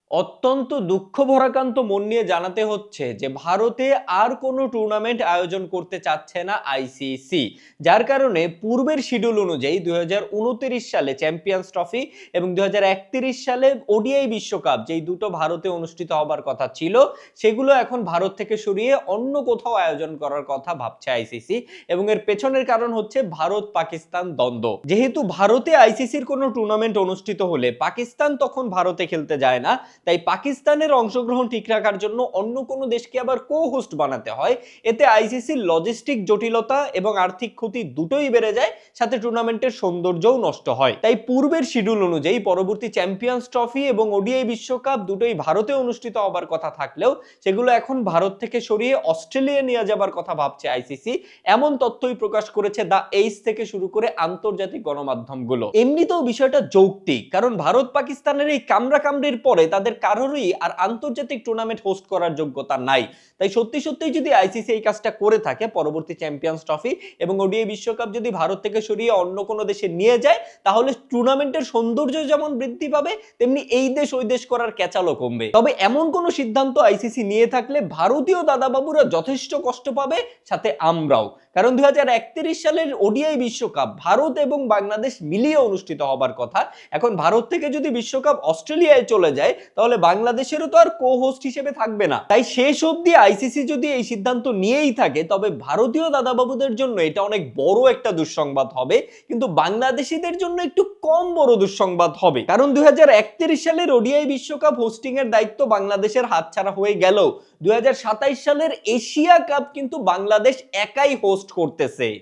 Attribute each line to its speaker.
Speaker 1: অত্যন্ত দুঃখ ভরাক্রান্ত মন নিয়ে জানাতে হচ্ছে যে ভারতে আর কোনো টুর্নামেন্ট আয়োজন করতে চাচ্ছে না আইসিসি। যার কারণে পূর্বের শিডিউল অনুযায়ী 2029 সালে চ্যাম্পিয়ন্স ট্রফি এবং 2031 সালে ওডিআই বিশ্বকাপ, যেই দুটো ভারতে অনুষ্ঠিত হবার কথা ছিল, সেগুলো এখন ভারত থেকে সরিয়ে অন্য কোথাও আয়োজন করার কথা ভাবছে আইসিসি। এবং এর পেছনের কারণ হচ্ছে ভারত পাকিস্তান দ্বন্দ্ব। যেহেতু ভারতে আইসিসির কোনো টুর্নামেন্ট অনুষ্ঠিত হলে পাকিস্তান তখন ভারতে খেলতে যায় না, তাই পাকিস্তানের অংশগ্রহণ ঠিক রাখার জন্য অন্য কোনো দেশকে আবার কো-হোস্ট বানাতে হয়। এতে আইসিসির লজিস্টিক জটিলতা এবং আর্থিক ক্ষতি দুটোই বেড়ে যায়, সাথে টুর্নামেন্টের সৌন্দর্যও নষ্ট হয়। তাই পূর্বের শিডিউল অনুযায়ী পরবর্তী চ্যাম্পিয়ন্স ট্রফি এবং ওডিআই বিশ্বকাপ দুটোই ভারতে অনুষ্ঠিত হবার কথা থাকলেও সেগুলো এখন ভারত থেকে সরিয়ে অস্ট্রেলিয়া নিয়ে যাবার কথা ভাবছে আইসিসি। এমন তথ্যই প্রকাশ করেছে দ্য এইজ থেকে শুরু করে আন্তর্জাতিক গণমাধ্যমগুলো। এমনিতেও বিষয়টা যৌক্তিক, কারণ ভারত পাকিস্তানের এই কামড়া কামড়ির পরে তাদের কারোরই আর আন্তর্জাতিক টুর্নামেন্ট হোস্ট করার যোগ্যতা নাই। তাই সত্যি সত্যি যদি আইসিসি এই কাজটা করে থাকে, পরবর্তী চ্যাম্পিয়ন্স ট্রফি এবং ওডিআই বিশ্বকাপ যদি ভারত থেকে সরিয়ে অন্য কোনো দেশে নিয়ে যায়, তাহলে টুর্নামেন্টের সৌন্দর্য যেমন বৃদ্ধি পাবে, তেমনি এই দেশ ওই দেশ করার ক্যাচালও কমবে। তবে এমন কোনো সিদ্ধান্ত আইসিসি নিয়ে থাকলে ভারতীয় দাদাবাবুরা যথেষ্ট কষ্ট পাবে, সাথে আমরাও। কারণ 2031 সালের ওডিআই বিশ্বকাপ ভারত এবং বাংলাদেশ মিলিয়ে অনুষ্ঠিত হবার কথা। এখন ভারত থেকে যদি বিশ্বকাপ অস্ট্রেলিয়ায় চলে যায়, তাহলে বাংলাদেশেরও তো আর কো-হোস্ট হিসেবে থাকবে না। তাই শেষ অবধি আইসিসি যদি এই সিদ্ধান্ত নিয়েই থাকে, তবে ভারতীয় দাদাবাবুদের জন্য এটা অনেক বড় একটা দুঃসংবাদ হবে, কিন্তু বাংলাদেশিদের জন্য একটু কম বড় দুঃসংবাদ হবে। কারণ 2031 সালের ওডিআই বিশ্বকাপ হোস্টিং এর দায়িত্ব বাংলাদেশের হাতছাড়া হয়ে গেল, 2027 সালের এশিয়া কাপ কিন্তু বাংলাদেশ একাই হোস্ট করতেছে।